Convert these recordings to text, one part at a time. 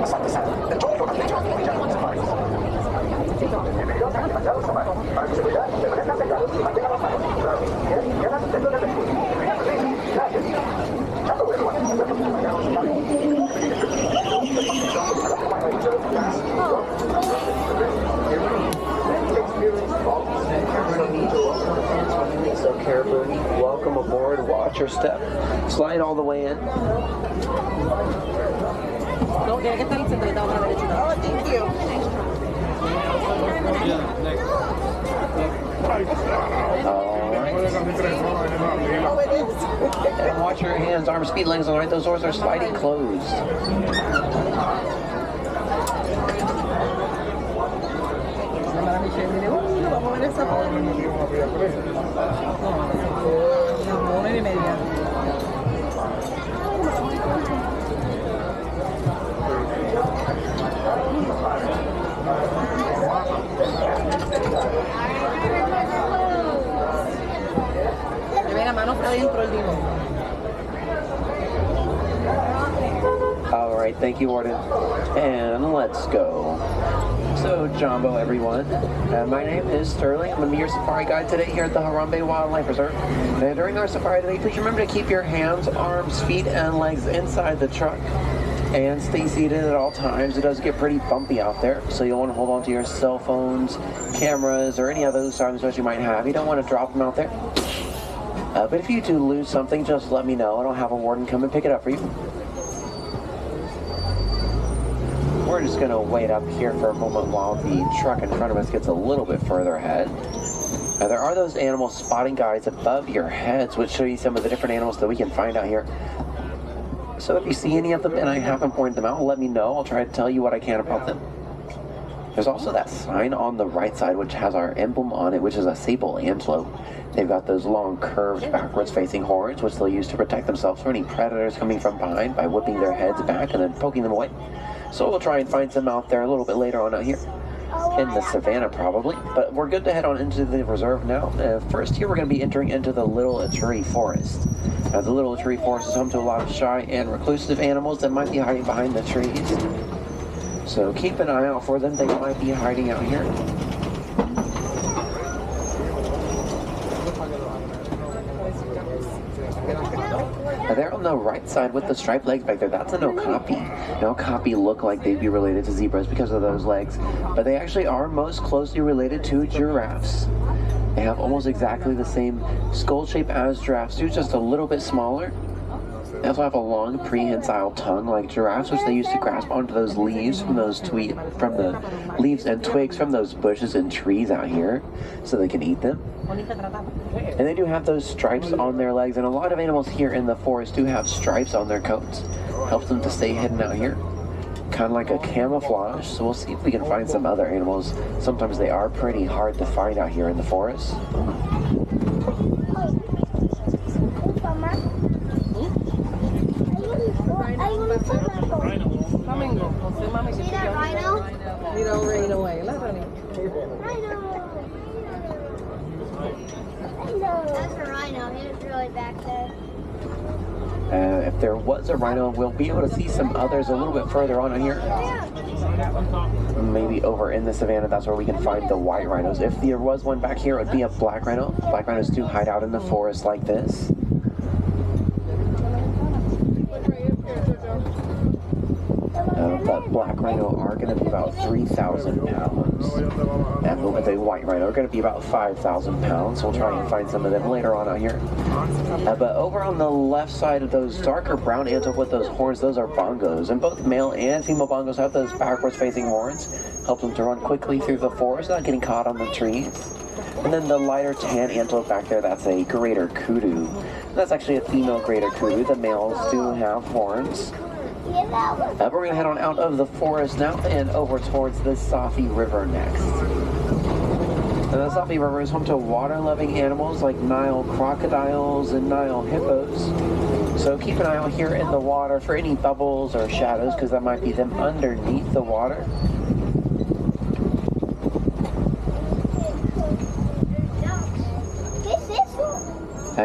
So carefully, welcome aboard, watch your step, slide all the way in. No, tiene que estar centrado a la derecha. Oh, thank you. Oh, it is. And watch your hands, arms, feet, legs on the right. Those doors are sliding closed. Vamos a ver esa parte. 1:30. Mira, manos adentro el limón. All right, thank you, Warden. And let's go. So, Jumbo, everyone. My name is Sterling. I'm going to be your safari guide today here at the Harambe Wildlife Reserve. And during our safari today, please remember to keep your hands, arms, feet, and legs inside the truck. And stay seated at all times. It does get pretty bumpy out there, so you'll want to hold on to your cell phones, cameras, or any of those items that you might have. You don't want to drop them out there. But if you do lose something, just let me know, and I'll have a warden come and pick it up for you. We're just going to wait up here for a moment while the truck in front of us gets a little bit further ahead. Now, there are those animal spotting guides above your heads, which show you some of the different animals that we can find out here. So if you see any of them and I haven't pointed them out, let me know. I'll try to tell you what I can about them. There's also that sign on the right side which has our emblem on it, which is a sable antelope. They've got those long, curved, backwards-facing horns, which they'll use to protect themselves from any predators coming from behind by whipping their heads back and then poking them away. So we'll try and find some out there a little bit later on out here. In the Savannah, probably. But we're good to head on into the reserve now. First here, we're going to be entering into the Little Ituri Forest. Now, the Little Ituri Forest is home to a lot of shy and reclusive animals that might be hiding behind the trees. So keep an eye out for them. They might be hiding out here. There on the right side with the striped legs back there, that's an okapi. Now, okapi look like they'd be related to zebras because of those legs, but they actually are most closely related to giraffes. They have almost exactly the same skull shape as giraffes do, just a little bit smaller. They also have a long prehensile tongue like giraffes, which they use to grasp onto those leaves from the leaves and twigs from those bushes and trees out here, so they can eat them. And they do have those stripes on their legs, and a lot of animals here in the forest do have stripes on their coats. Helps them to stay hidden out here. Kind of like a camouflage, so we'll see if we can find some other animals. Sometimes they are pretty hard to find out here in the forest. See that rhino? You don't rain away. Rhino. That's a rhino. He was really back there. If there was a rhino, we'll be able to see some others a little bit further on here. Maybe over in the savannah, that's where we can find the white rhinos. If there was one back here, it would be a black rhino. Black rhinos do hide out in the forest like this. The black rhino are going to be about 3,000 pounds. And the white rhino are going to be about 5,000 pounds. We'll try and find some of them later on out here. But over on the left side of those darker brown antelope with those horns, those are bongos. And both male and female bongos have those backwards facing horns. Help them to run quickly through the forest, not getting caught on the trees. And then the lighter tan antelope back there, that's a greater kudu. That's actually a female greater kudu. The males do have horns. We're going to head on out of the forest now and over towards the Safi River next. And the Safi River is home to water-loving animals like Nile crocodiles and Nile hippos. So keep an eye out here in the water for any bubbles or shadows, because that might be them underneath the water.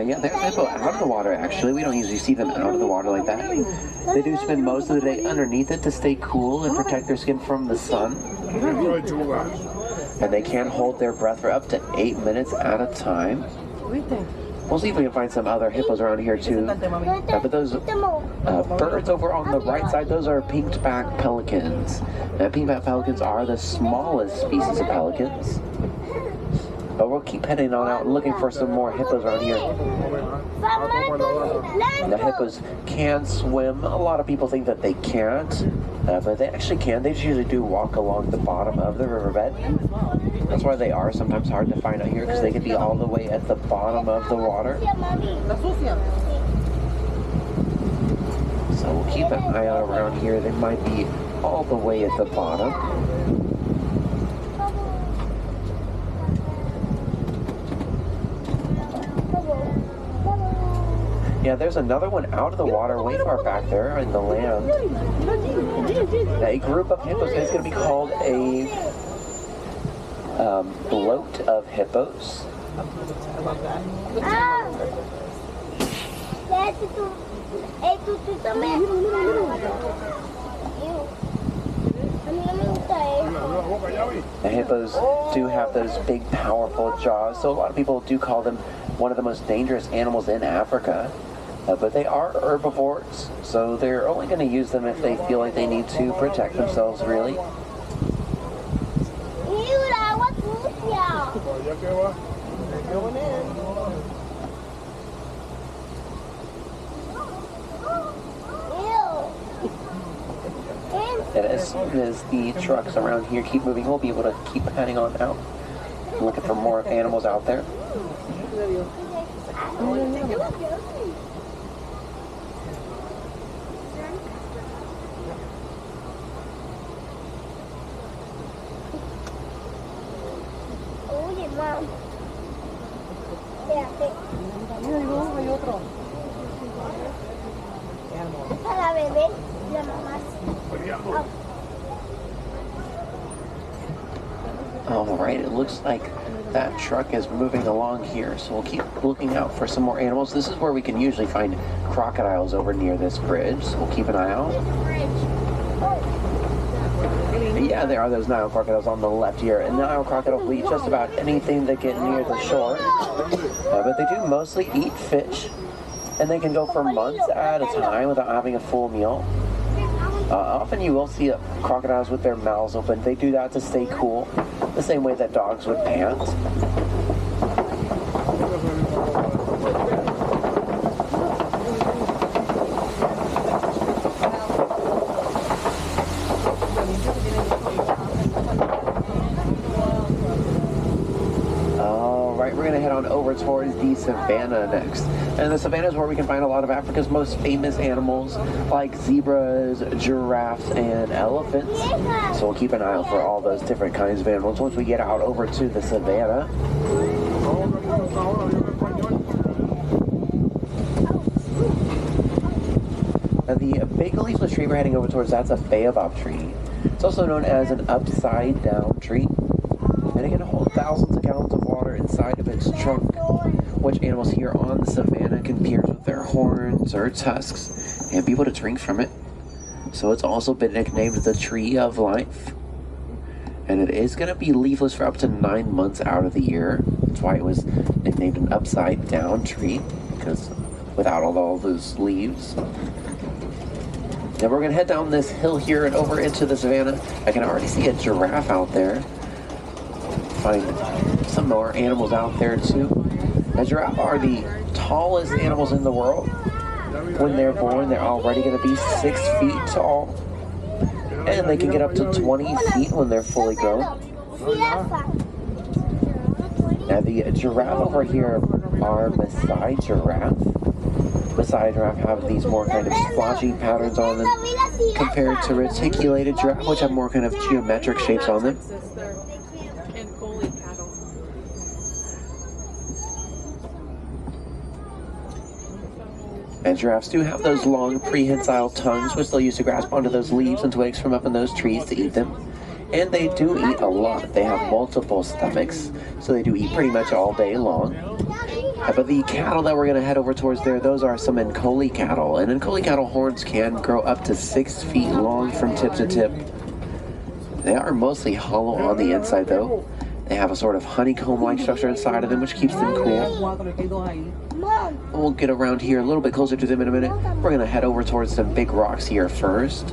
Yeah, there's hippo out of the water, actually. We don't usually see them out of the water like that. They do spend most of the day underneath it to stay cool and protect their skin from the sun. And they can hold their breath for up to 8 minutes at a time. We'll see if we can find some other hippos around here too. But those birds over on the right side, those are pink-backed pelicans. Now, pink-backed pelicans are the smallest species of pelicans. But we'll keep heading on out and looking for some more hippos around here. The hippos can swim. A lot of people think that they can't, but they actually can. They usually do walk along the bottom of the riverbed. That's why they are sometimes hard to find out here, because they can be all the way at the bottom of the water. So we'll keep an eye out around here. They might be all the way at the bottom. Yeah, there's another one out of the water way far back there in the land. A group of hippos. It's going to be called a bloat of hippos. The hippos do have those big, powerful jaws, so a lot of people do call them one of the most dangerous animals in Africa. But they are herbivores, so they're only going to use them if they feel like they need to protect themselves, really. And as soon as the trucks around here keep moving, we'll be able to keep heading on out, looking for more animals out there. All right, it looks like that truck is moving along here, so we'll keep looking out for some more animals. This is where we can usually find crocodiles over near this bridge, so we'll keep an eye out. Yeah, there are those Nile crocodiles on the left here, and Nile crocodiles will eat just about anything that get near the shore, but they do mostly eat fish, and they can go for months at a time without having a full meal. Often you will see crocodiles with their mouths open. They do that to stay cool, the same way that dogs would pant. We're going to head on over towards the savannah next. And the savannah is where we can find a lot of Africa's most famous animals, like zebras, giraffes, and elephants. So we'll keep an eye out for all those different kinds of animals once we get out over to the savannah. Now the big leafless tree we're heading over towards, that's a baobab tree. It's also known as an upside down tree. And it can hold thousands of gallons of water inside of its trunk, which animals here on the savannah can pierce with their horns or tusks and be able to drink from it. So it's also been nicknamed the Tree of Life. And it is going to be leafless for up to 9 months out of the year. That's why it was nicknamed an upside down tree, because without all those leaves. Now we're going to head down this hill here and over into the savannah. I can already see a giraffe out there. Find some more animals out there too. Now, giraffes are the tallest animals in the world. When they're born, they're already going to be 6 feet tall, and they can get up to 20 feet when they're fully grown. Now the giraffe over here are Maasai giraffe. Maasai giraffe have these more kind of splotchy patterns on them compared to reticulated giraffe, which have more kind of geometric shapes on them. And giraffes do have those long prehensile tongues, which they'll use to grasp onto those leaves and twigs from up in those trees to eat them. And they do eat a lot. They have multiple stomachs, so they do eat pretty much all day long. But the cattle that we're going to head over towards there, those are some Ankole cattle. And Ankole cattle horns can grow up to 6 feet long from tip to tip. They are mostly hollow on the inside, though. They have a sort of honeycomb-like structure inside of them, which keeps them cool. We'll get around here a little bit closer to them in a minute. We're going to head over towards some big rocks here first.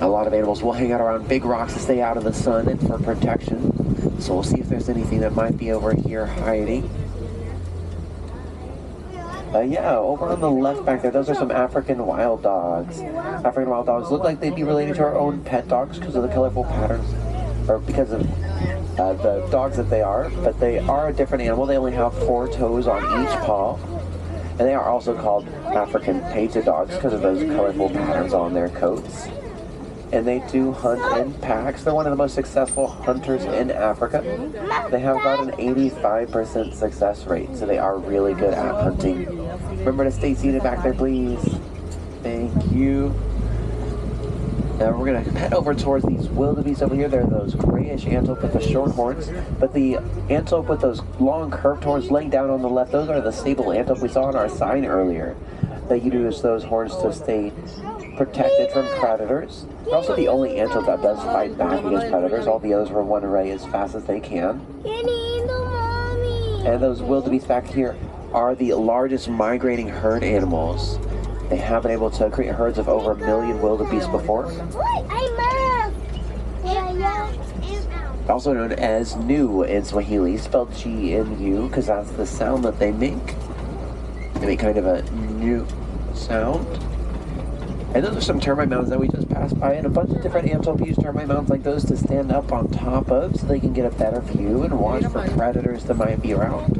A lot of animals will hang out around big rocks to stay out of the sun and for protection. So we'll see if there's anything that might be over here hiding. Yeah, over on the left back there, those are some African wild dogs. African wild dogs look like they'd be related to our own pet dogs because of the colorful patterns, or because of the dogs that they are. But they are a different animal. They only have 4 toes on each paw. And they are also called African painted dogs because of those colorful patterns on their coats. And they do hunt in packs. They're one of the most successful hunters in Africa. They have about an 85% success rate, so they are really good at hunting. Remember to stay seated back there, please. Thank you. Now we're going to head over towards these wildebeest over here. They're those grayish antelope with the short horns. But the antelope with those long curved horns laying down on the left, those are the sable antelope we saw on our sign earlier. They use those horns to stay protected from predators. They're also the only antelope that does fight back against predators. All the others will run away as fast as they can. And those wildebeest back here are the largest migrating herd animals. They have been able to create herds of over 1 million wildebeest before. Also known as Gnu in Swahili, spelled G-N-U, because that's the sound that they make. They make kind of a new sound. And those are some termite mounds that we just passed by, and a bunch of different antelope use termite mounds like those to stand up on top of so they can get a better view and watch for predators that might be around.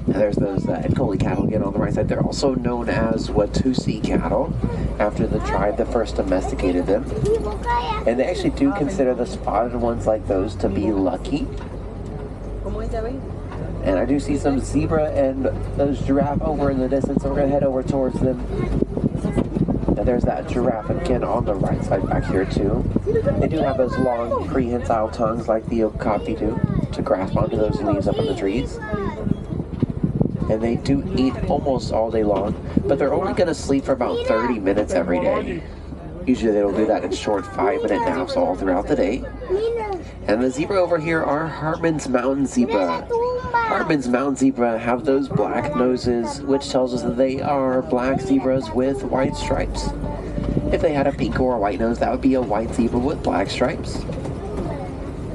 And there's those Ankole cattle again on the right side. They're also known as Watusi cattle, after the tribe that first domesticated them. And they actually do consider the spotted ones like those to be lucky. And I do see some zebra and those giraffe over in the distance, so we're going to head over towards them. And there's that giraffe again on the right side back here too. They do have those long prehensile tongues like the okapi do to grasp onto those leaves up in the trees. And they do eat almost all day long, but they're only going to sleep for about 30 minutes every day. Usually they'll do that in short 5-minute naps all throughout the day. And the zebra over here are Hartman's mountain zebra. Hartman's mountain zebra have those black noses, which tells us that they are black zebras with white stripes. If they had a pink or a white nose, that would be a white zebra with black stripes.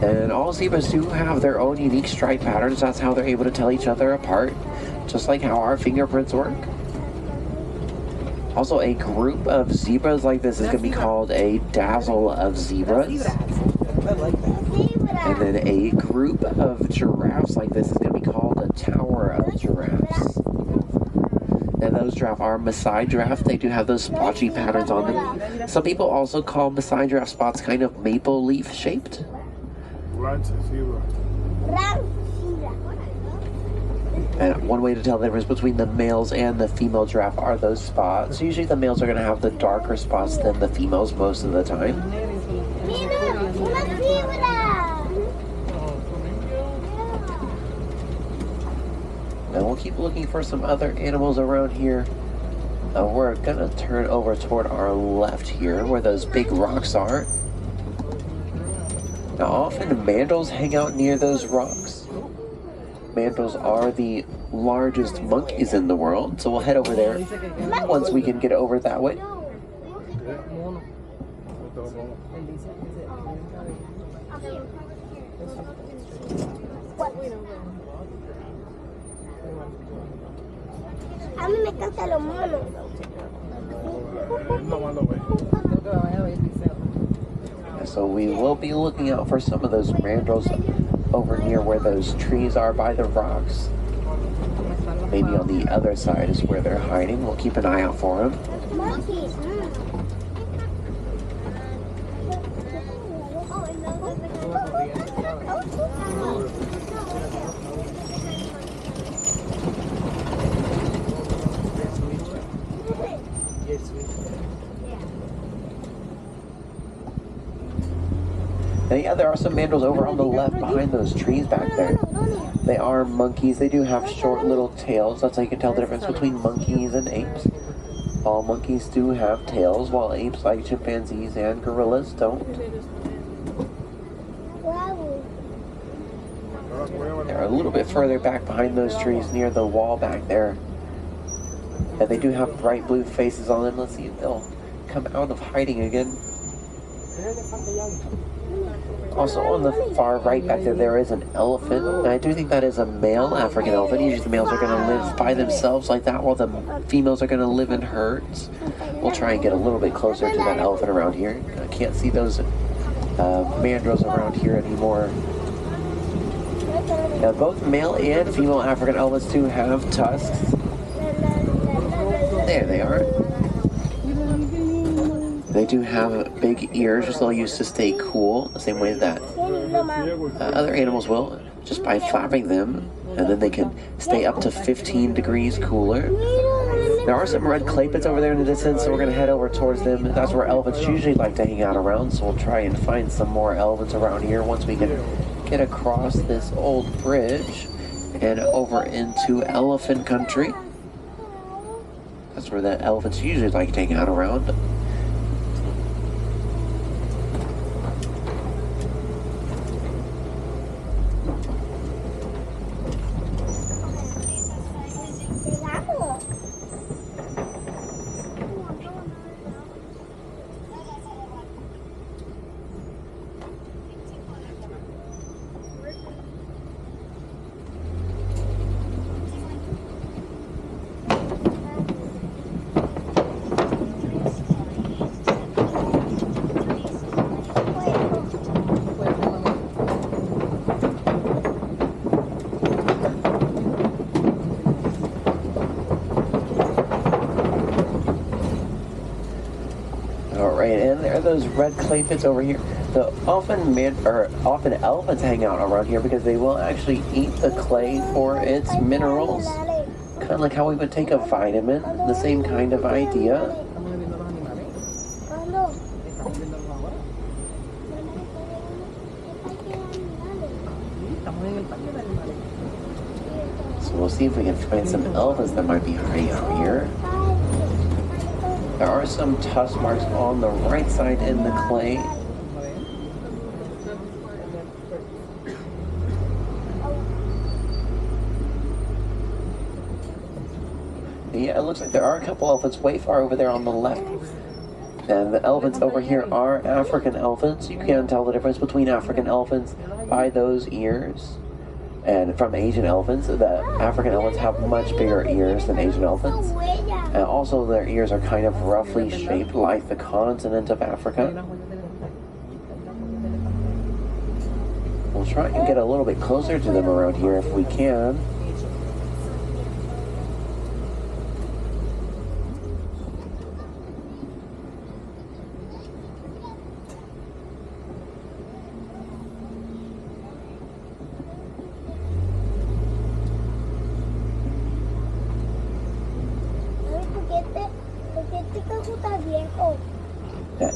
And all zebras do have their own unique stripe patterns. That's how they're able to tell each other apart, just like how our fingerprints work. Also, a group of zebras like this is going to be called a dazzle of zebras. And then a group of giraffes like this is going to be called a tower of giraffes. And those giraffe are Maasai giraffe. They do have those splotchy patterns on them. Some people also call Maasai giraffe spots kind of maple leaf shaped. And one way to tell the difference between the males and the female giraffe are those spots. Usually the males are going to have the darker spots than the females most of the time. And we'll keep looking for some other animals around here. We're going to turn over toward our left here where those big rocks are. Now often mandrills hang out near those rocks. Mandrills are the largest monkeys in the world, so we'll head over there once we can get over that way. A mí me encantan los monos. So we will be looking out for some of those mandrills over near where those trees are by the rocks. Maybe on the other side is where they're hiding. We'll keep an eye out for them. And yeah, there are some mandrills over on the left behind those trees back there. They are monkeys. They do have short little tails. That's how you can tell the difference between monkeys and apes. All monkeys do have tails, while apes like chimpanzees and gorillas don't. They're a little bit further back behind those trees near the wall back there. And they do have bright blue faces on them. Let's see if they'll come out of hiding again. Also on the far right back there, there is an elephant. And I do think that is a male African elephant. Usually the males are going to live by themselves like that, while the females are going to live in herds. We'll try and get a little bit closer to that elephant around here. I can't see those mandrills around here anymore. Now both male and female African elephants do have tusks. There they are. They do have big ears, which they'll use to stay cool, the same way that other animals will, just by flapping them, and then they can stay up to 15 degrees cooler. There are some red clay pits over there in the distance, so we're going to head over towards them. That's where elephants usually like to hang out around, so we'll try and find some more elephants around here once we can get across this old bridge and over into elephant country. That's where the elephants usually like to hang out around. Those red clay pits over here. So often elephants hang out around here because they will actually eat the clay for its minerals. Kind of like how we would take a vitamin, the same kind of idea. So we'll see if we can find some elephants that might be hiding out here. There are some tusk marks on the right side in the clay. Yeah, it looks like there are a couple elephants way far over there on the left. And the elephants over here are African elephants. You can tell the difference between African elephants by those ears. And from Asian elephants, the African elephants have much bigger ears than Asian elephants. And also their ears are kind of roughly shaped like the continent of Africa. We'll try and get a little bit closer to them around here if we can.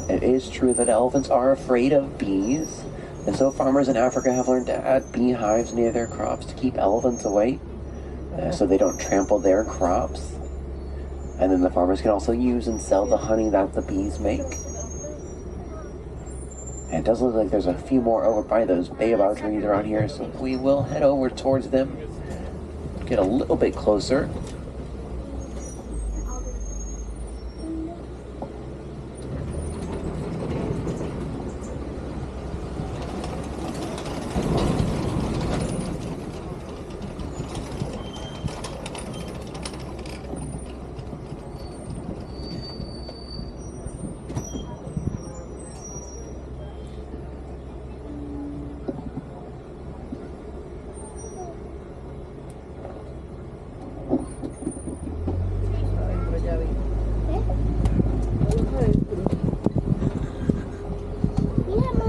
It is true that elephants are afraid of bees, and so farmers in Africa have learned to add beehives near their crops to keep elephants away, so they don't trample their crops. And then the farmers can also use and sell the honey that the bees make. And it does look like there's a few more over by those baobab trees around here, so we will head over towards them, get a little bit closer.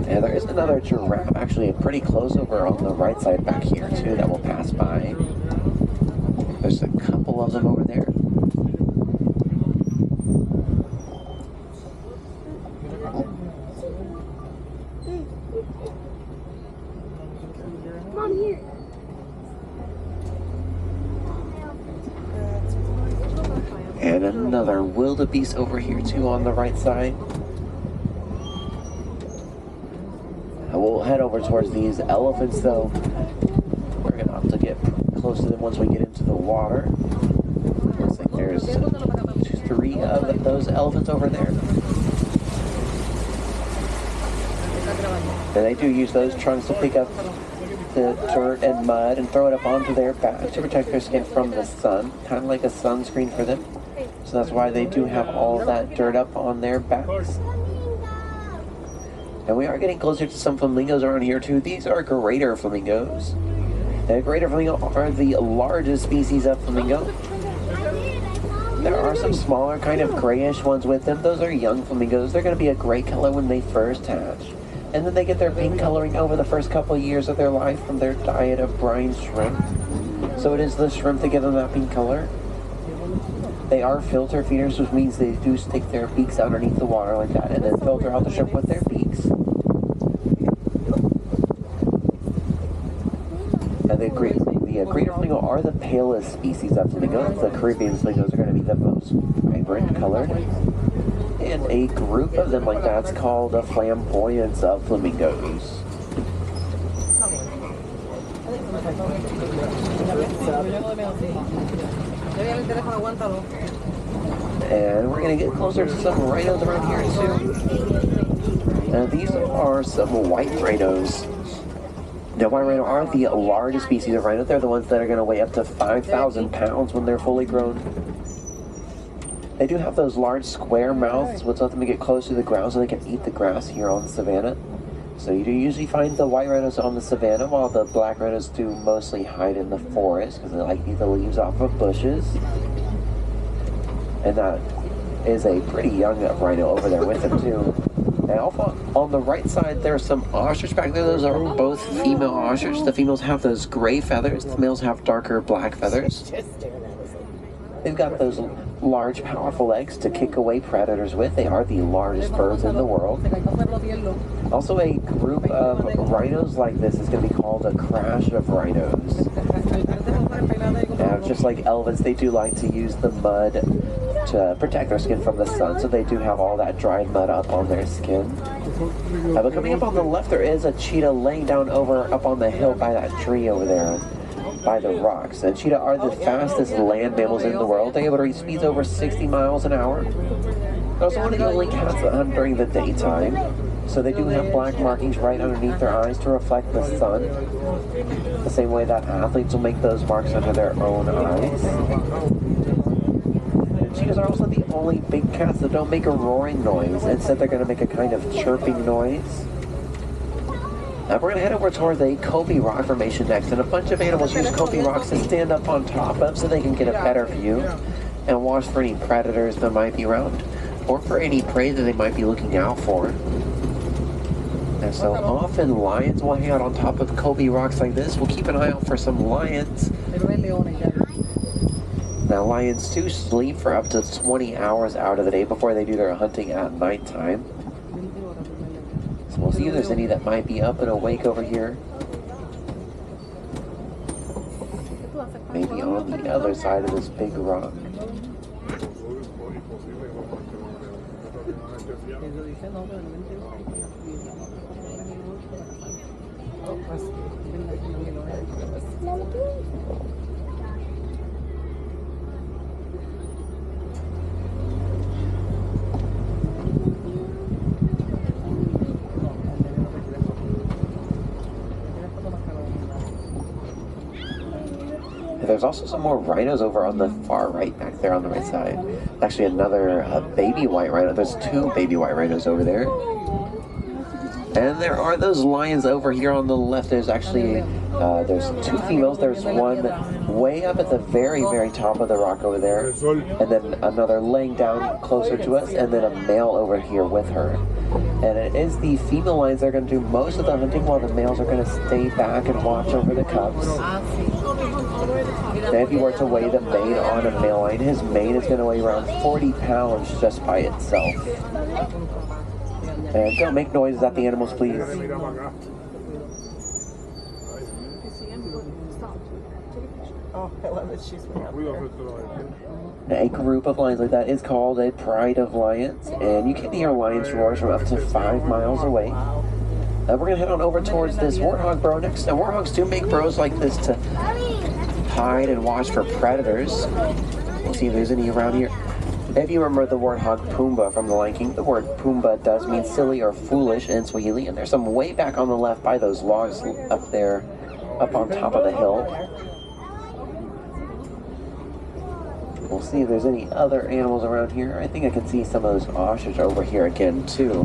Yeah, there is another giraffe actually pretty close over on the right side back here too that will pass by. There's a couple of them over there. another wildebeest over here too on the right side. And we'll head over towards these elephants though. We're gonna have to get close to them once we get into the water. Looks like there's 3 of those elephants over there. And they do use those trunks to pick up the dirt and mud and throw it up onto their back to protect their skin from the sun, kind of like a sunscreen for them. So that's why they do have all of that dirt up on their backs. And we are getting closer to some flamingos around here too. These are greater flamingos. The greater flamingo are the largest species of flamingo. There are some smaller kind of grayish ones with them. Those are young flamingos. They're going to be a gray color when they first hatch. And then they get their pink coloring over the first couple of years of their life from their diet of brine shrimp. So it is the shrimp that give them that pink color. They are filter feeders, which means they do stick their beaks underneath the water like that and then filter out the shrimp with their beaks. And the greater flamingo are the palest species of flamingo. The Caribbean flamingos are going to be the most vibrant colored. And a group of them like that's called a flamboyance of flamingos. And we're going to get closer to some rhinos around here too. Now these are some white rhinos. Now white rhino are the largest species of rhino. They're the ones that are going to weigh up to 5,000 pounds when they're fully grown. They do have those large square mouths, which let them get close to the ground so they can eat the grass here on the savannah. So you do usually find the white rhinos on the savannah, while the black rhinos do mostly hide in the forest because they like to eat the leaves off of bushes. And that is a pretty young rhino over there with them too. And also on the right side, there's some ostrich back there. Those are both female ostrich. The females have those gray feathers. The males have darker black feathers. They've got those large, powerful legs to kick away predators with. They are the largest birds in the world. Also, a group of rhinos like this is going to be called a crash of rhinos. Now, just like elephants, they do like to use the mud to protect their skin from the sun, so they do have all that dried mud up on their skin. But coming up on the left, there is a cheetah laying down up on the hill by that tree over there, by the rocks. And cheetah are the fastest land mammals in the world. They're able to reach speeds over 60 miles an hour. They're also one of the only cats that hunt during the daytime. So they do have black markings right underneath their eyes to reflect the sun. The same way that athletes will make those marks under their own eyes. And cheetahs are also the only big cats that don't make a roaring noise. Instead, they're going to make a kind of chirping noise. We're going to head over toward the Kobe Rock Formation next, and a bunch of animals use Kobe Rocks to stand up on top of so they can get a better view and watch for any predators that might be around, or for any prey that they might be looking out for. And so often lions will hang out on top of Kobe Rocks like this. We'll keep an eye out for some lions. Now lions do sleep for up to 20 hours out of the day before they do their hunting at nighttime. So we'll see if there's any that might be up and awake over here. Maybe on the other side of this big rock. There's also some more rhinos over on the far right, back there on the right side. Actually, another baby white rhino. There's 2 baby white rhinos over there. And there are those lions over here on the left. There's actually, there's 2 females. There's one way up at the very, very top of the rock over there. And then another laying down closer to us. And then a male over here with her. And it is the female lions that are going to do most of the hunting, while the males are going to stay back and watch over the cubs. Now, if you were to weigh the mane on a male lion, his mane is going to weigh around 40 pounds just by itself. And don't make noises at the animals, please. Oh, I love that she's been out there. A group of lions like that is called a pride of lions, and you can hear lions roars from up to 5 miles away. We're going to head on over towards this warthog burrow next. Now, warthogs do make burrows like this to hide and watch for predators. We'll see if there's any around here. If you remember the warthog Pumbaa from The Lion King, the word Pumbaa does mean silly or foolish in Swahili, and there's some way back on the left by those logs up there, up on top of the hill. We'll see if there's any other animals around here. I think I can see some of those ostrich over here again, too.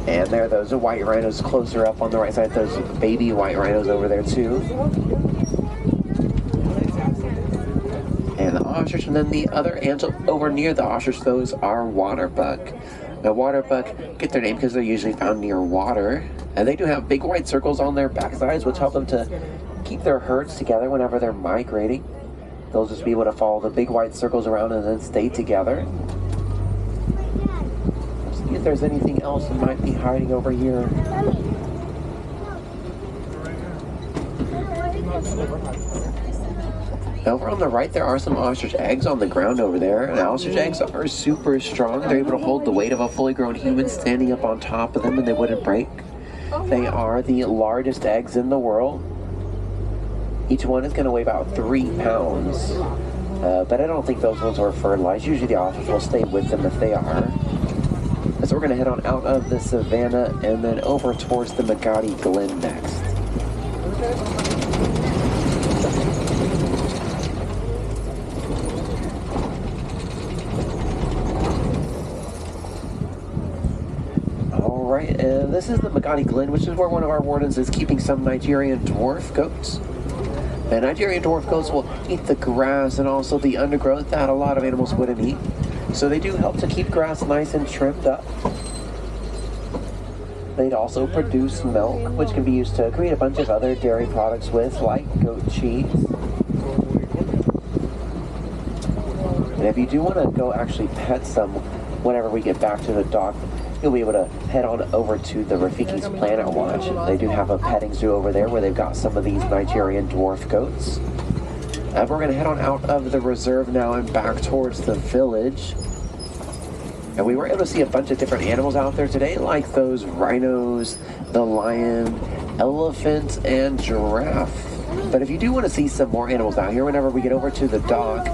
And there are those white rhinos closer up on the right side, those baby white rhinos over there, too. And the ostrich, and then the other antelope over near the ostrich, those are water buck. Now, water buck get their name because they're usually found near water, and they do have big white circles on their backsides, which help them to keep their herds together whenever they're migrating. They'll just be able to follow the big white circles around and then stay together. Let's see if there's anything else that might be hiding over here. Over on the right, there are some ostrich eggs on the ground over there. And ostrich eggs are super strong. They're able to hold the weight of a fully grown human standing up on top of them, and they wouldn't break. They are the largest eggs in the world. Each one is going to weigh about 3 pounds. But I don't think those ones are fertilized. Usually the ostrich will stay with them if they are. So we're going to head on out of the Savannah and then over towards the Magadi Glen next. Alright, this is the Magadi Glen, which is where one of our wardens is keeping some Nigerian dwarf goats. The Nigerian dwarf goats will eat the grass and also the undergrowth that a lot of animals wouldn't eat. So they do help to keep grass nice and trimmed up. They'd also produce milk, which can be used to create a bunch of other dairy products with, like goat cheese. And if you do want to go actually pet some whenever we get back to the dock, you'll be able to head on over to the Rafiki's Planet Watch. They do have a petting zoo over there where they've got some of these Nigerian dwarf goats. We're going to head on out of the reserve now and back towards the village. And we were able to see a bunch of different animals out there today, like those rhinos, the lion, elephant, and giraffe. But if you do want to see some more animals out here, whenever we get over to the dock,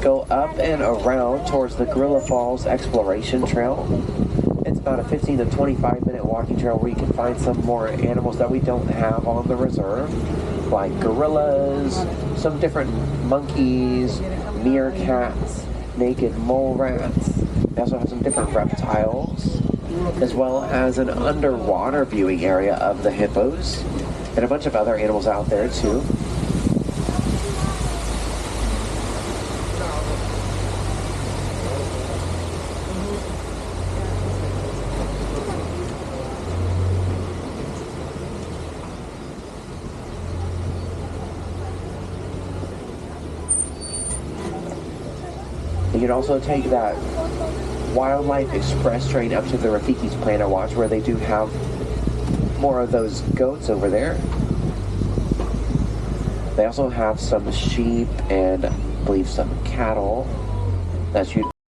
go up and around towards the Gorilla Falls Exploration Trail. It's about a 15 to 25 minute walking trail where you can find some more animals that we don't have on the reserve, like gorillas, some different monkeys, meerkats, naked mole rats. We also have some different reptiles, as well as an underwater viewing area of the hippos, and a bunch of other animals out there too. You can also take that Wildlife Express train up to the Rafiki's Planet Watch, where they do have more of those goats over there. They also have some sheep and I believe some cattle that you